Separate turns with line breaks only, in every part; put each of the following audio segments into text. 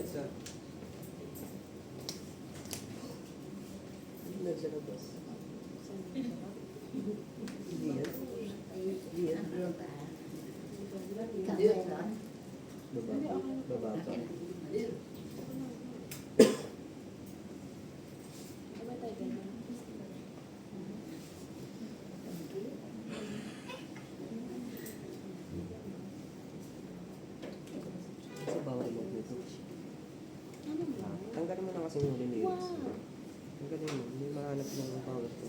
Nasa labas. Baba pa. Sa bawal mo dito. Tanggalin mo na kasi yung lyrics. Tanggalin mo. Hindi mahanap ng power ko.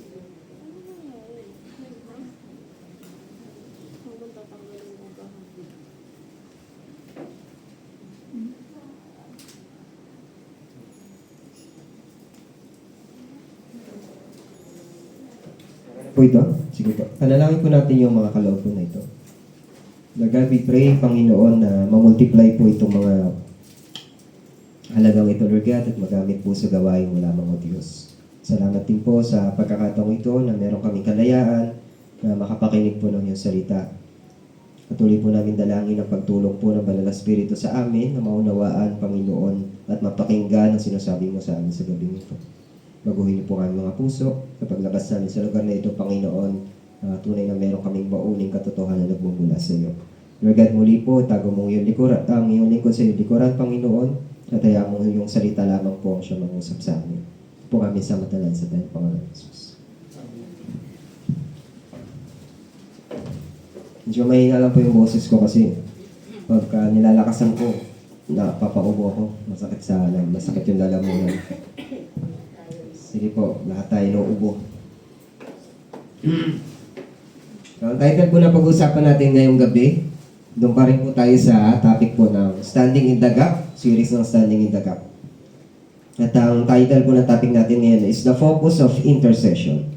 Po ito? Sige po. Panalangin po natin yung mga kaloob po na ito. Lord God, we pray, Panginoon, na mamultiply po itong mga halagang ito, Lord God, at magamit po sa gawain mo lamang o Diyos. Salamat din po sa pagkakataong ito na meron kaming kalayaan na makapakinig po ng iyong salita. Patuloy po namin dalangin ang pagtulong po ng Banal na Espiritu sa amin na maunawaan, Panginoon, at mapakinggan ang sinasabi mo sa amin sa gabing ito. Baguhin niyo po kami mga puso. Kapag labas namin sa lugar na ito, Panginoon, tunay na meron kaming mauning katotohanan na nagmumula sa iyo. Lord God, muli po, tago mong iyong likuran, ang iyong lingkod sa iyong likuran, Panginoon, at hayaan mo iyong salita lamang po ang siya mangusap sa amin. Po kami sa matalan sa tayo, Panginoon Jesus. Medyo mahina lang po yung boses ko kasi pagka nilalakasan ko, napapaubo ako. Masakit yung lalamunan. Sige po, lahat tayo nauubo. Ang title po na pag-usapan natin ngayong gabi, doon pa rin po tayo sa topic po ng Standing in the Gap, series ng Standing in the Gap. At ang title po ng topic natin ngayon is The Focus of Intercession.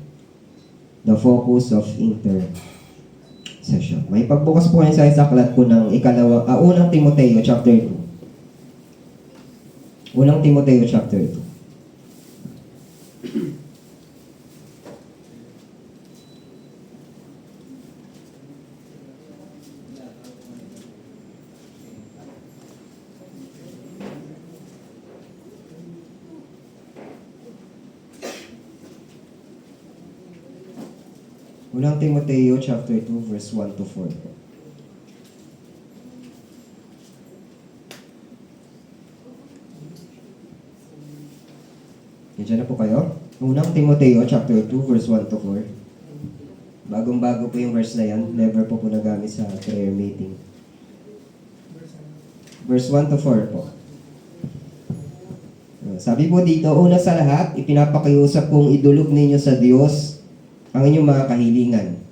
The Focus of Intercession. May pagbukas po kayo sa aklat po ng unang Timoteo chapter 2. Unang Timoteo chapter 2. Unang Timoteo chapter 2 verse 1 to 4. Diyan na po kayo. Unang Timoteo chapter 2 verse 1 to 4. Bagong-bago po yung verse na yan. Never po nagamit sa prayer meeting. Verse 1 to 4 po. Sabi po dito, una sa lahat, ipinapakiusap kong idulog ninyo sa Diyos ang inyong mga kahilingan,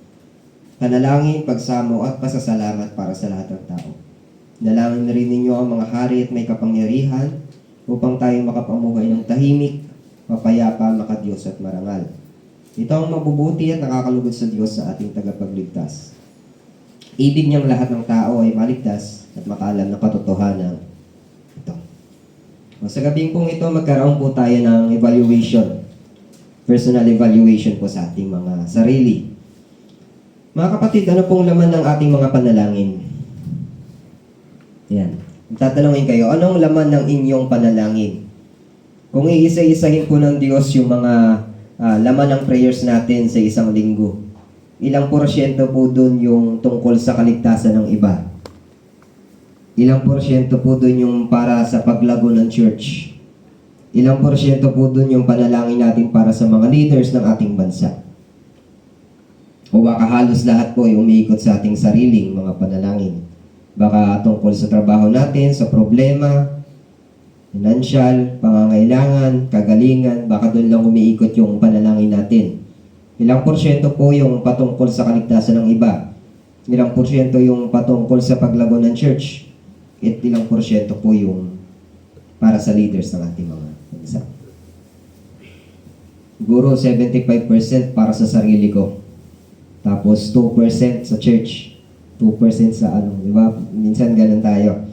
panalangin, pagsamo at pasasalamat para sa lahat ng tao. Dalangin rin ninyo ang mga hari at may kapangyarihan upang tayo makapamuhay ng tahimik, mapayapa, makadiyos at marangal. Ito ang mabubuti at nakakalugod sa Diyos sa ating tagapagligtas. Ibig niyang lahat ng tao ay maligtas at makaalam ng katotohanan. Ito. Sa gabing pong ito, magkaroon po tayo ng evaluation. Personal evaluation po sa ating mga sarili. Mga kapatid, ano pong laman ng ating mga panalangin? Yan. Tatanungin kayo, anong laman ng inyong panalangin? Kung iisa-isahin po ng Diyos yung mga laman ng prayers natin sa isang linggo, ilang porsyento po dun yung tungkol sa kaligtasan ng iba? Ilang porsyento po dun yung para sa paglago ng church? Ilang porsyento po dun yung panalangin natin para sa mga leaders ng ating bansa? O baka halos lahat po yung umiikot sa ating sariling mga panalangin. Baka tungkol sa trabaho natin, sa problema, financial, pangangailangan, kagalingan, baka dun lang umiikot yung panalangin natin. Ilang porsyento po yung patungkol sa kaligtasan ng iba? Ilang porsyento yung patungkol sa paglago ng church? At ilang porsyento po yung para sa leaders ng ating mga bansa? Siguro 75% para sa sarili ko. Tapos 2% sa church. 2% sa di ba? Minsan ganun tayo.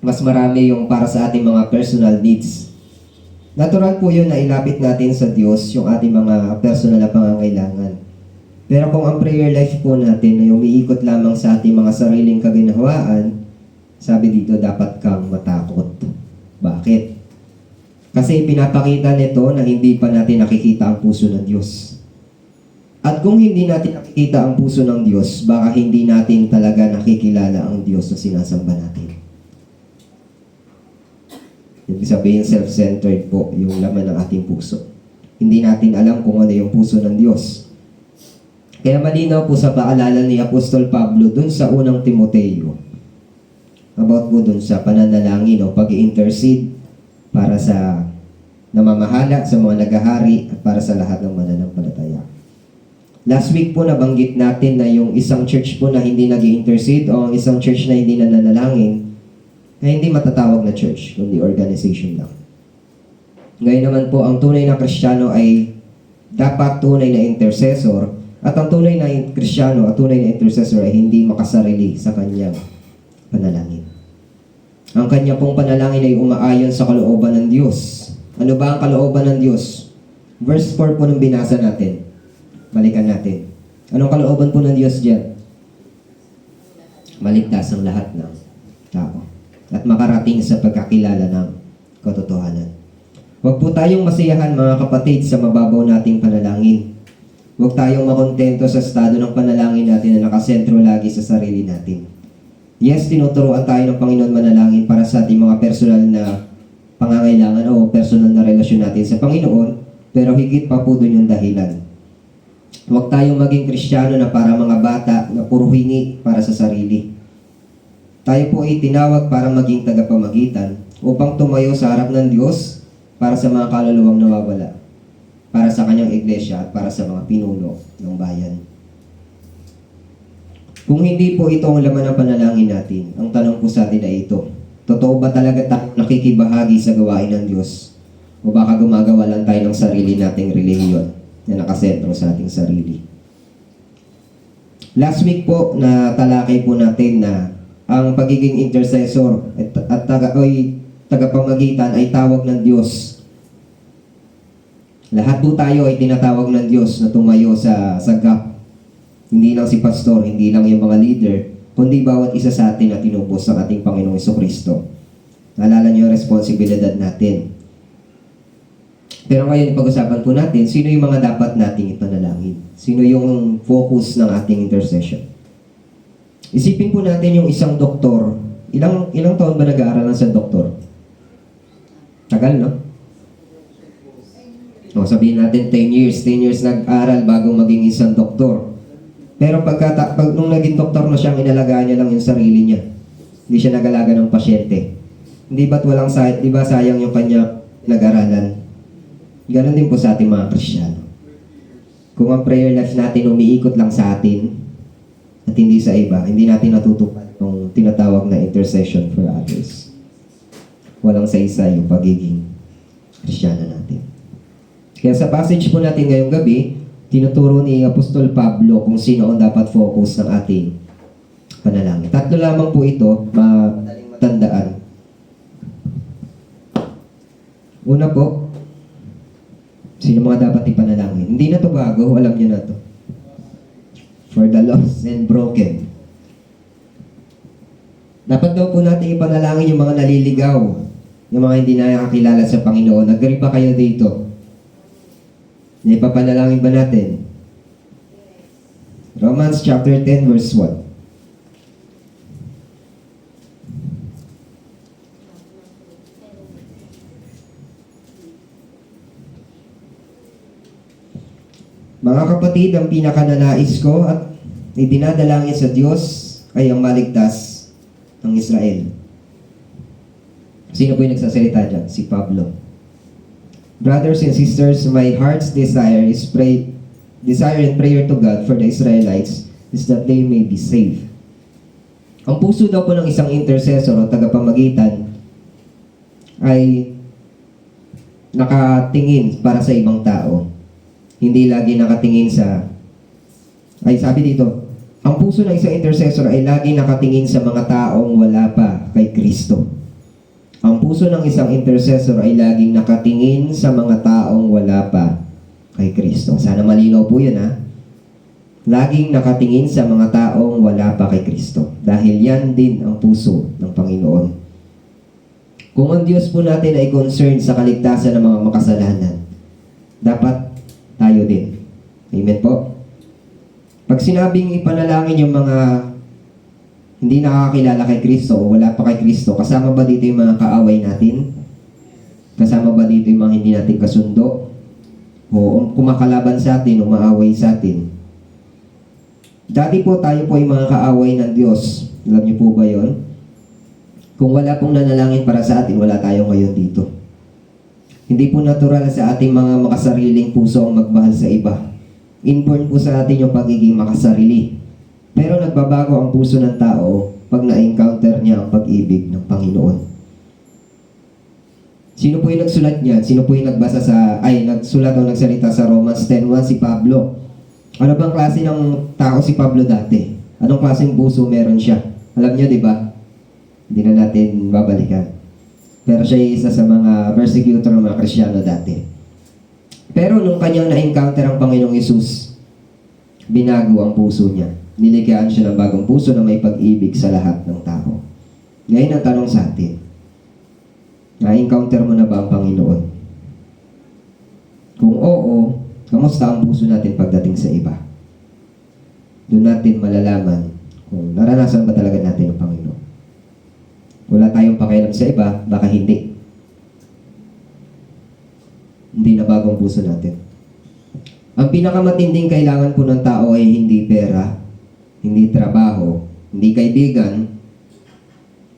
Mas marami yung para sa ating mga personal needs. Natural po yun na ilapit natin sa Diyos yung ating mga personal na pangangailangan. Pero kung ang prayer life po natin ay umiikot lamang sa ating mga sariling kaginhawaan, Sabi dito, dapat kang matakot. Bakit? Kasi pinapakita nito na hindi pa natin nakikita ang puso ng Diyos. At kung hindi natin nakikita ang puso ng Diyos, baka hindi natin talaga nakikilala ang Diyos na sinasamba natin. Ibig sabihin, self-centered po yung laman ng ating puso. Hindi natin alam kung ano yung puso ng Diyos. Kaya malinaw po sa paalala ni Apostol Pablo dun sa unang Timoteo about po dun sa pananalangin o pag-intercede para sa namamahala, sa mga naghahari at para sa lahat ng mananampalataya. Last week po nabanggit natin na yung isang church po na hindi nag-intercede o ang isang church na hindi nananalangin ay hindi matatawag na church, kundi organization lang. Ngayon naman po, ang tunay na Kristiyano ay dapat tunay na intercessor at ang tunay na Kristiyano at tunay na intercessor ay hindi makasarili sa kanyang panalangin. Ang kanya pong panalangin ay umaayon sa kalooban ng Diyos. Ano ba ang kalooban ng Diyos? Verse 4 po nung binasa natin. Balikan natin. Anong kalooban po ng Diyos diyan? Maligtas ang lahat ng tao at makarating sa pagkakilala ng katotohanan. Huwag po tayong masiyahan mga kapatid sa mababaw nating panalangin. Huwag tayong makontento sa estado ng panalangin natin na nakasentro lagi sa sarili natin. Yes, tinuturuan tayo ng Panginoon manalangin para sa ating mga personal na pangangailangan o personal na relasyon natin sa Panginoon, pero higit pa po doon yung dahilan. Huwag tayong maging Kristiyano na para mga bata na puro hingi para sa sarili. Tayo po ay tinawag para maging tagapamagitan upang tumayo sa harap ng Diyos para sa mga kaluluwang nawawala, para sa kanyang iglesia at para sa mga pinuno ng bayan. Kung hindi po ito ang laman ng panalangin natin, ang tanong po sa atin ay ito: totoo ba talaga tayo nakikibahagi sa gawain ng Diyos? O baka gumagawa lang tayo ng sarili nating relihiyon na nakasentro sa ating sarili? Last week po, natalakay po natin na ang pagiging intercessor at tagapamagitan ay tawag ng Diyos. Lahat po tayo ay tinatawag ng Diyos na tumayo sa gap. Hindi lang si pastor, hindi lang yung mga leader, kundi bawat isa sa atin na tinubos ng ating Panginoong Jesucristo. Naalala niyo yung responsibilidad natin. Pero ngayon, pag-usapan po natin, sino yung mga dapat nating ipanalangin? Sino yung focus ng ating intercession? Isipin po natin yung isang doktor. Ilang taon ba nag-aaral ng isang doktor? Tagal, no? O, sabihin natin 10 years. 10 years nag-aral bago maging isang doktor. Pero pag nung naging doktor na siyang inalagaan niya lang yung sarili niya. Hindi siya nag-alaga ng pasyente. Hindi ba't walang di ba sayang yung kanya nag-aralan? Ganon din po sa ating mga Kristiyano. Kung ang prayer life natin umiikot lang sa atin at hindi sa iba, hindi natin natutupad yung tinatawag na intercession for others. Walang sa-isa yung pagiging Kristiyano natin. Kaya sa passage po natin ngayong gabi, tinuturo ni Apostol Pablo kung sino ang dapat focus ng ating panalangin. Tatlo lamang po ito, madaling matandaan. Una po, sino mga dapat ipanalangin? Hindi na to bago, alam niyo na to. For the lost and broken. Dapat daw po natin ipanalangin yung mga naliligaw, yung mga hindi nakakilala sa Panginoon. Agree pa kayo dito? Ipapanalangin ba natin? Romans chapter 10 verse 1. Mga kapatid, ang pinakananais ko at idinadalangin sa Diyos ay ang maligtas ng Israel. Sino po yung nagsasalita dyan? Si Pablo. Brothers and sisters, my heart's desire and prayer to God for the Israelites is that they may be saved. Ang puso daw po ng isang intercessor o tagapamagitan ay nakatingin para sa ibang tao. Hindi lagi nakatingin sabi dito, ang puso ng isang intercessor ay lagi nakatingin sa mga taong wala pa kay Kristo. Ang puso ng isang intercessor ay laging nakatingin sa mga taong wala pa kay Kristo. Sana malinaw po yun, ha? Laging nakatingin sa mga taong wala pa kay Kristo. Dahil yan din ang puso ng Panginoon. Kung ang Diyos po natin ay concerned sa kaligtasan ng mga makasalanan, dapat tayo din. Amen po? Pag sinabing ipanalangin yung mga hindi nakakakilala kay Kristo o wala pa kay Kristo, kasama ba dito yung mga kaaway natin? Kasama ba dito yung mga hindi natin kasundo? O kumakalaban sa atin o maaway sa atin? Dati po tayo po yung mga kaaway ng Diyos. Alam niyo po ba yon? Kung wala pong nanalangin para sa atin, wala tayo ngayon dito. Hindi po natural sa ating mga makasariling puso ang magmahal sa iba. Inborn po sa atin yung pagiging makasarili. Pero nagbabago ang puso ng tao pag na-encounter niya ang pag-ibig ng Panginoon. Sino po yung nagsulat niyan? Sino po yung nagsulat o nagsalita sa Romans 10:1? Si Pablo. Ano bang klase ng tao si Pablo dati? Anong klaseng puso meron siya? Alam niyo, di ba? Hindi na natin babalikan. Pero siya ay isa sa mga persecutor ng mga Kristyano dati. Pero nung kanyang na-encounter ang Panginoong Yesus, binago ang puso niya. Nilikhaan siya ng bagong puso na may pag-ibig sa lahat ng tao. Ngayon ang tanong sa atin, na-encounter mo na ba ang Panginoon? Kung oo, kamusta ang puso natin pagdating sa iba? Doon natin malalaman kung naranasan ba talaga natin ang Panginoon. Wala tayong pakialam sa iba, baka hindi. Hindi na bagong puso natin. Ang pinakamatinding kailangan po ng tao ay hindi pera, hindi trabaho, hindi kaibigan,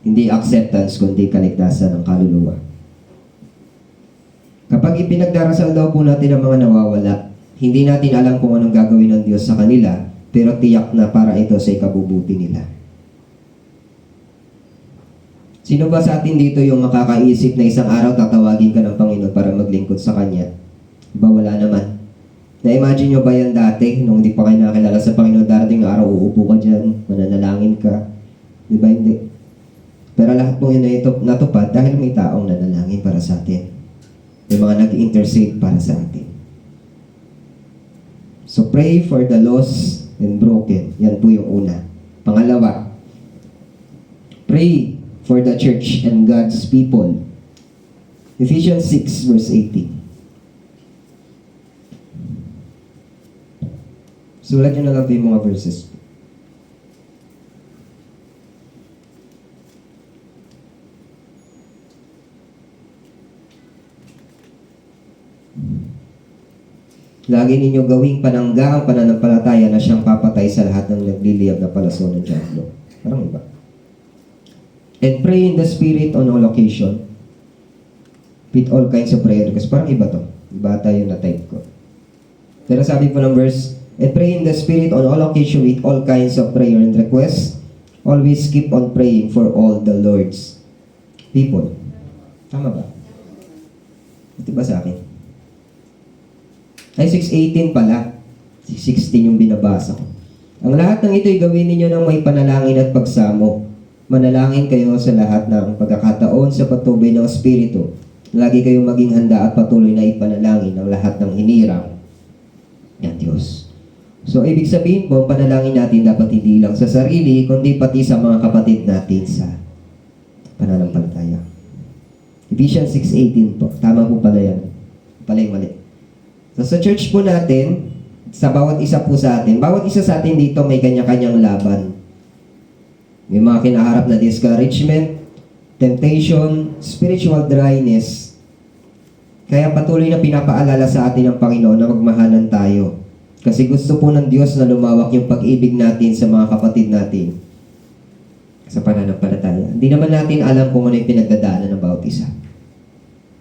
hindi acceptance, kundi kaligtasan ng kaluluwa. Kapag ipinagdarasal daw po natin ang mga nawawala, hindi natin alam kung anong gagawin ng Diyos sa kanila, pero tiyak na para ito sa ikabubuti nila. Sino ba sa atin dito yung makakaisip na isang araw tatawagin ka ng Panginoon para maglingkod sa Kanya? Diba wala naman? Na-imagine nyo ba yan dati, nung hindi pa kayo nakakilala sa Panginoon, darating na araw, uupo ka dyan, mananalangin ka? Diba hindi? Pero lahat po yun na natupad dahil may taong nanalangin para sa atin. May mga nag-intercede para sa atin. So pray for the lost and broken. Yan po yung una. Pangalawa, pray for the church and God's people. Ephesians 6 verse 18. Sulat nyo na lang yung mga verses. Lagi ninyo gawing panangga ang pananampalataya na siyang papatay sa lahat ng nagliliyab na palaso ng diablo. Parang iba. And pray in the Spirit on all occasion with all kinds of prayer. Kasi parang iba to. Iba tayo na type ko. Pero sabi po ng verse, and pray in the Spirit on all occasion with all kinds of prayer and requests. Always keep on praying for all the Lord's people. Tama ba? Ito ba sa akin? Ay, 6:18 pala. 6:16 yung binabasa ko. Ang lahat ng ito'y gawin ninyo ng may panalangin at pagsamo. Manalangin kayo sa lahat ng pagkakataon sa patubay ng Espiritu. Lagi kayong maging handa at patuloy na ipanalangin ang lahat ng hinirang ng Diyos. So, ibig sabihin po, ang panalangin natin dapat hindi lang sa sarili, kundi pati sa mga kapatid natin sa pananampalataya. Ephesians 6:18 po. Tama po pala yan. Pala yung mali. So, sa church po natin, sa bawat isa po sa atin, bawat isa sa atin dito may kanya-kanyang laban. May mga kinaharap na discouragement, temptation, spiritual dryness. Kaya patuloy na pinapaalala sa atin ng Panginoon na magmahalan tayo. Kasi gusto po ng Diyos na lumawak yung pag-ibig natin sa mga kapatid natin sa pananampalataya. Hindi naman natin alam kung ano yung pinagdadaanan ng bawat isa.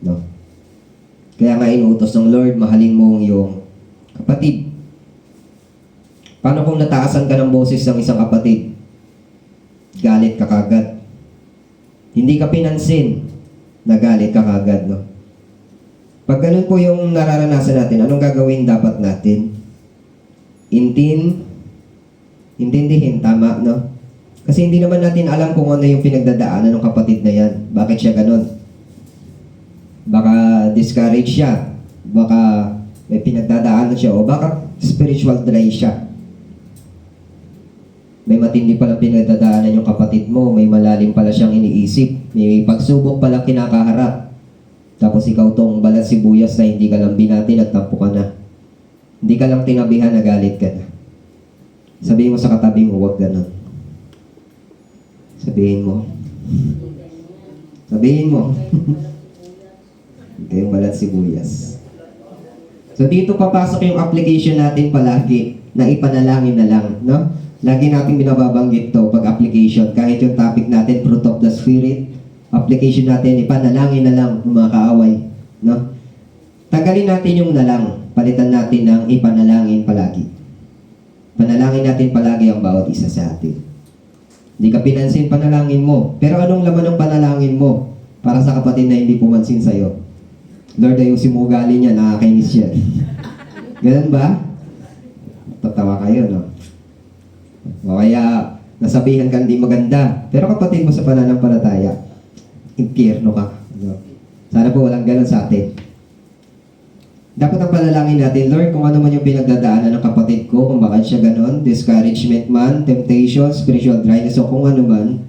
No? Kaya nga inuutos ng Lord, mahalin mo yung kapatid. Paano kung nataasan ka ng boses ng isang kapatid? Galit ka kagad. Hindi ka pinansin, nagalit ka kagad, no? Pag ganun po yung nararanasan natin, anong gagawin dapat natin? Intindihin, tama, no? Kasi hindi naman natin alam kung ano yung pinagdadaanan ng kapatid na yan. Bakit siya ganun? Baka discourage siya. Baka may pinagdadaanan siya. O baka spiritual dry siya. may matindi pala pinagdadaanan yung kapatid mo, may malalim pala siyang iniisip, may pagsubok pala kinakaharap. Tapos ikaw tong balat sibuyas na hindi ka lang binati, nagtampo ka na. Hindi ka lang tinabihan, nagalit ka na. Sabihin mo sa katabi mo, huwag ganun. Sabihin mo. Sabihin mo. Hindi kayong balat sibuyas. So dito papasok yung application natin palagi na ipanalangin na lang, no? Lagi natin binababanggit to pag application. Kahit yung topic natin, fruit of the spirit, application natin, ipanalangin na lang ng mga kaaway, no? Tagalin natin yung na lang, palitan natin ng ipanalangin palagi. Panalangin natin palagi ang bawat isa sa atin. Hindi ka pinansin panalangin mo, pero anong laman ng panalangin mo para sa kapatid na hindi pumansin sa'yo? Lord, ayusin mo ugali niya, nakakainis yan. Ganun ba? Tatawa kayo, no? O kaya, nasabihan ka hindi maganda, pero kapatid mo sa pananampalataya, impyerno ka. No? Sana po walang ganun sa atin. Dapat ang panalangin natin, Lord, kung ano man yung pinagdadaanan ng kapatid ko, kung bakit siya ganun, discouragement man, temptation, spiritual dryness, o kung ano man,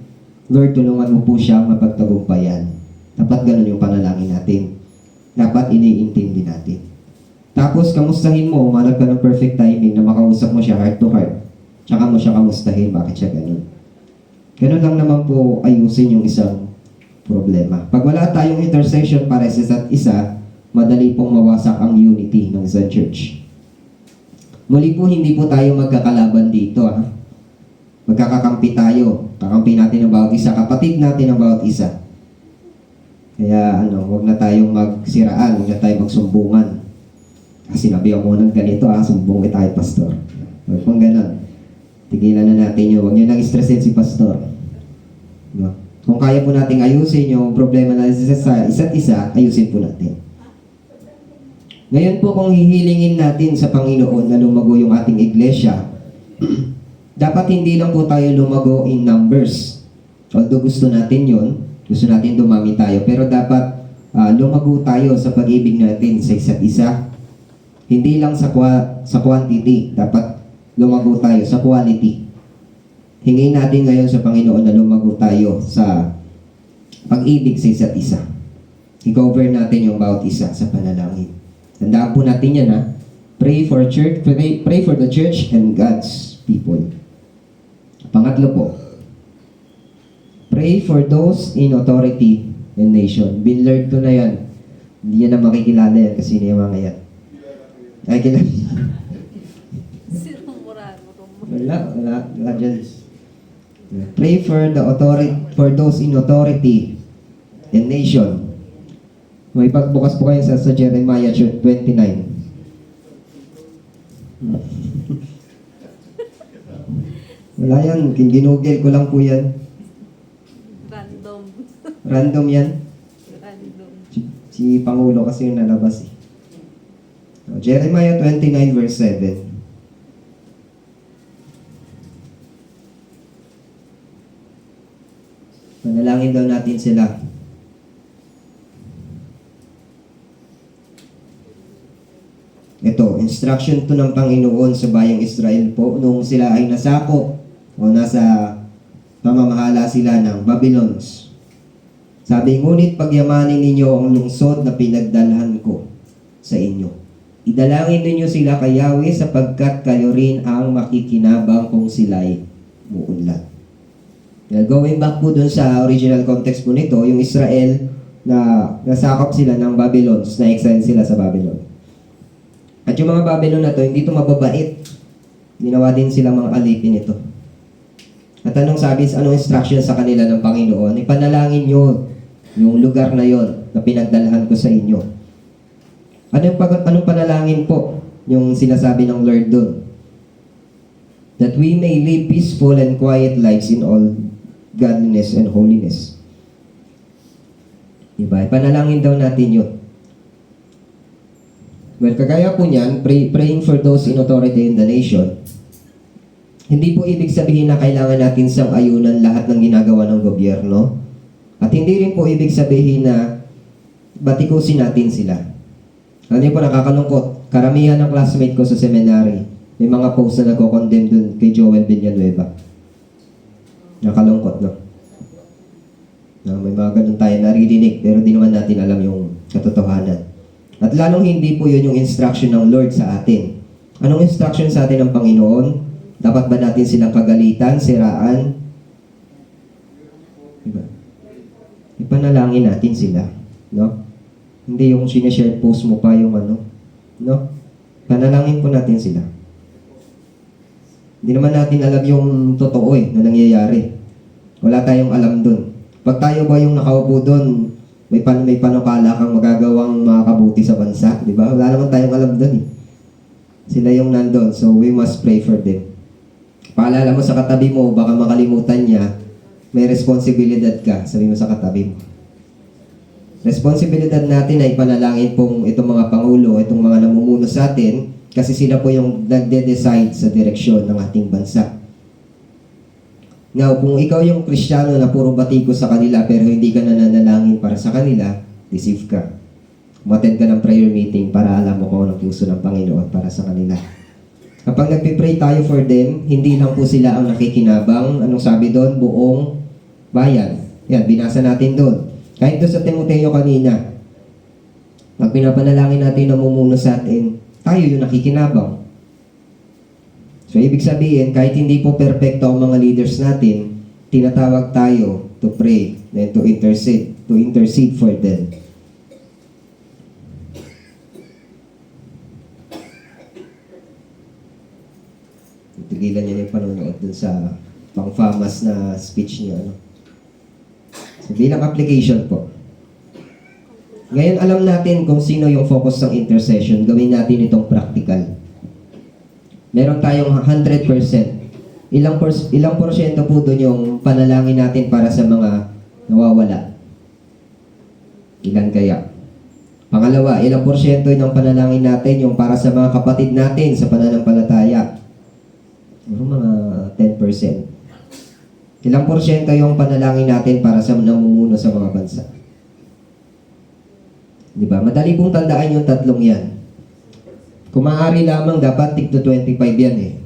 Lord, tulungan mo po siya mapagtagumpayan. Dapat ganun yung panalangin natin. Dapat iniintindi natin. Tapos, kamustahin mo, umanap ka ng perfect timing na makausap mo siya heart to heart. Tsaka mo siya kamustahin, bakit siya ganun. Ganun lang naman po ayusin yung isang problema. Pag wala tayong intercession para sa isa't isa, madali pong mawasak ang unity ng isang church. Muli po, hindi po tayo magkakalaban dito. Magkakakampi tayo. Kakampi natin ang bawat isa. Kapatid natin ang bawat isa. Kaya huwag na tayong magsiraan, huwag na tayong magsumbungan. Sinabi ako ng ganito, sumbong kita kay pastor. Huwag pong ganon. Tigilan na natin yun. Huwag nyo nang stressin si pastor. No? Kung kaya po natin ayusin yung problema na sa isa't isa, ayusin po natin. Ngayon po, kung hihilingin natin sa Panginoon na lumago yung ating iglesia, dapat hindi lang po tayo lumago in numbers. Although gusto natin yun, gusto natin dumami tayo, pero dapat lumago tayo sa pag-ibig natin sa isa't isa. Hindi lang sa quantity, dapat lumago tayo sa quality. Hingin natin ngayon sa Panginoon na lumago tayo sa pag-ibig sa isa't isa. I-cover natin yung bawat isa sa panalangin. Tandaan po natin yan, ha? Pray for church, pray for the church and God's people. Pangatlo po, pray for those in authority and nation. Binlearned ko na yan. Hindi yan na makikilala yan kasi hindi yung mga yan. Ay, kilala. Wala dyan. Pray for the authority, for those in authority and nation. May pagbukas po kayo sa Jeremiah 29. Wala yan, ginugel ko lang po yan. Random yan?
Random.
Si Pangulo kasi yung nalabas eh. Jeremiah 29 verse 7. Panalangin daw natin sila. Ito, instruction to ng Panginoon sa bayang Israel po nung sila ay nasakop o nasa pamamahala sila ng Babylons. Sabi, ngunit pagyamanin ninyo ang lungsod na pinagdalhan ko sa inyo. Idalangin ninyo sila kay Yahweh sapagkat kayo rin ang makikinabang kung sila'y muunlad. Going back po dun sa original context po nito, yung Israel na nasakop sila ng Babylons, na exile sila sa Babylon. At yung mga Babylon na to, hindi ito mababait. Ginawa din sila mga alipin ito. At anong instruction sa kanila ng Panginoon? Ipanalangin nyo yung lugar na yon na pinagdalhan ko sa inyo. Anong panalangin po yung sinasabi ng Lord doon? That we may live peaceful and quiet lives in all godliness and holiness. Diba? Panalangin daw natin yun. Well, kagaya po niyan, praying for those in authority in the nation, hindi po ibig sabihin na kailangan natin sang-ayunan lahat ng ginagawa ng gobyerno. At hindi rin po ibig sabihin na batikusin natin sila. Ano po, nakakalungkot. Karamihan ng classmate ko sa seminary, may mga posts na nagko-condemn dun kay Joel Villanueva. Nakalungkot, no? Na may mga ganun tayo naririnig, pero di naman natin alam yung katotohanan. At lalong hindi po yun yung instruction ng Lord sa atin. Anong instruction sa atin ng Panginoon? Dapat ba natin silang pagalitan, siraan? Diba? Ipanalangin natin sila, no? Hindi yung sinishare post mo pa yung ano, no? Panalangin po natin sila. Hindi naman natin alam yung totoo na nangyayari. Wala tayong alam dun. Pag tayo ba yung nakaupo dun, may panukala kang magagawang makakabuti sa bansa, di ba? Wala naman tayong alam dun Sila yung nandun, so we must pray for them. Paalala mo sa katabi mo, baka makalimutan niya, may responsibilidad ka, sabi mo sa katabi mo. Responsibilidad natin ay panalangin pong itong mga pangulo, itong mga namumuno sa atin, kasi sila po yung nagde-decide sa direksyon ng ating bansa. Now, kung ikaw yung Kristiyano na puro batiko sa kanila pero hindi ka nananalangin para sa kanila, deceive ka. Umattend ka ng prayer meeting para alam mo kung anong puso ng Panginoon para sa kanila. Kapag nagpipray tayo for them, hindi lang po sila ang nakikinabang. Anong sabi doon? Buong bayan. Yan, binasa natin doon. Kahit doon sa Timoteo kanina, pag pinapanalangin natin na namumuno sa atin, tayo yung nakikinabang. So, ibig sabihin, kahit hindi po perfecto ang mga leaders natin, tinatawag tayo to pray and to intercede for them. Tigilan niya yung panonood dun sa pang-famous na speech niya. So, bilang application po. Ngayon, alam natin kung sino yung focus ng intercession. Gawin natin itong practical. Meron tayong 100%. Ilang porsyento po doon yung panalangin natin para sa mga nawawala? Ilan kaya? Pangalawa, ilang porsyento ng panalangin natin yung para sa mga kapatid natin sa pananampalataya? Mga 10%. Ilang porsyento yung panalangin natin para sa namumuno sa mga bansa? Di ba? Madali pong tandaan yung tatlong yan. Kung maaari lamang, dapat tigto 25 yan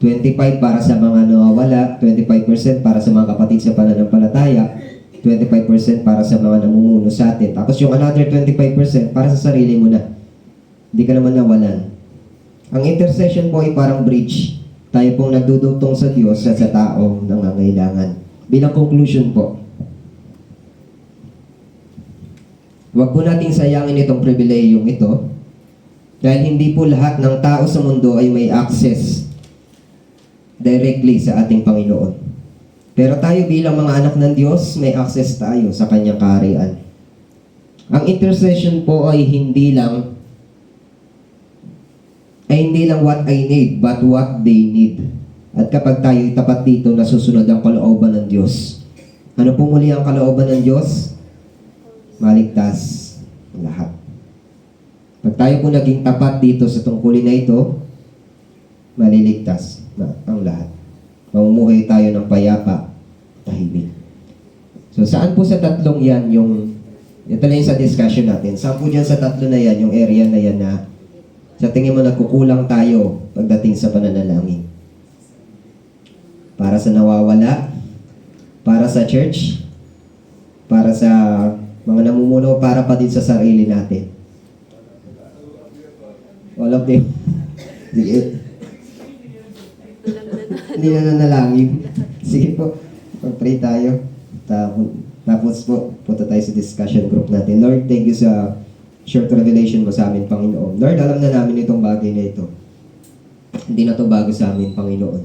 25 para sa mga nawawala, 25% para sa mga kapatid sa pananampalataya, 25% para sa mga namumuno sa atin. Tapos yung another 25% para sa sarili mo na. Hindi ka naman nawalan. Ang intercession po ay parang bridge. Tayo pong nagdudugtong sa Diyos at sa taong nangangailangan. Bilang conclusion po, huwag po nating sayangin itong pribilehiyong ito dahil hindi po lahat ng tao sa mundo ay may access directly sa ating Panginoon. Pero tayo bilang mga anak ng Diyos, may access tayo sa Kanyang kaharian. Ang intercession po ay hindi lang what I need, but what they need. At kapag tayo tapat dito, nasusunod ang kalooban ng Diyos. Ano po muli ang kalooban ng Diyos? Maligtas ang lahat. Pag tayo po naging tapat dito sa tungkulin na ito, maliligtas na ang lahat. Mamumuhay tayo ng payapa, tahimik. So, saan po sa tatlong yan yung, ito lang yung sa discussion natin, saan po dyan sa tatlo na yan, yung area na yan na sa tingin mo nagkukulang tayo pagdating sa pananalangin? Para sa nawawala, para sa church, para sa mga namumuno, para pa din sa sarili natin. All of them. Hindi na nanalangin. Sige po, pag-pray tayo. Tapos po, punta tayo sa discussion group natin. Lord, thank you sa short revelation mo sa amin, Panginoon. Lord, alam na namin itong bagay na ito. Hindi na ito bago sa amin, Panginoon.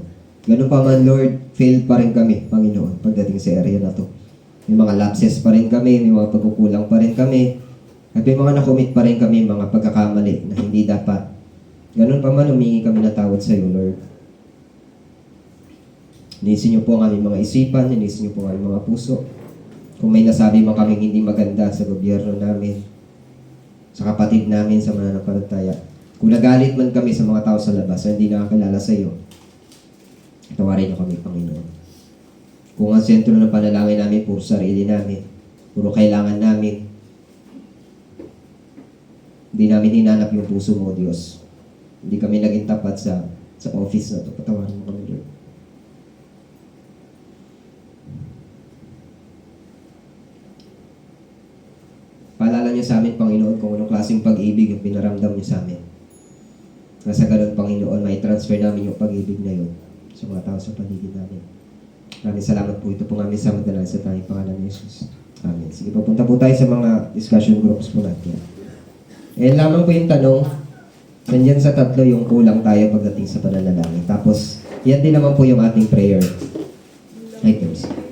Ganun pa man, Lord, fail pa rin kami, Panginoon, pagdating sa area na ito. May mga lapses pa rin kami, may mga pagkukulang pa rin kami, at may mga nakomit pa rin kami, mga pagkakamali na hindi dapat. Ganun pa man, humingi kami na tawad sa iyo, Lord. Linisin niyo po ang aming mga isipan, linisin niyo po ang aming mga puso. Kung may nasabi man kaming hindi maganda sa gobyerno namin, sa kapatid namin sa mananampalataya. Kung nagalit man kami sa mga tao sa labas na hindi nakakilala sa iyo, tawarin niyo kami, Panginoon. Kung ang sentro ng panalangin namin, puro sarili namin, puro kailangan namin, hindi namin hinanap yung puso mo, Diyos. Hindi kami naging tapat sa office na ito. Patawarin mo kami, Lord. sa amin, Panginoon, kung anong klaseng pag-ibig yung pinaramdam niyo sa amin. Nasa ganun, Panginoon, may transfer namin yung pag-ibig na yun sa mga tao sa paligid namin. Maraming salamat po. Ito po namin sa madalas sa tayong pangalan ni Jesus. Amen. Sige po, punta po tayo sa mga discussion groups po natin. Eh, lamang po yung tanong, nandyan sa tatlo yung kulang tayo pagdating sa pananalangin. Tapos, yan din naman po yung ating prayer items.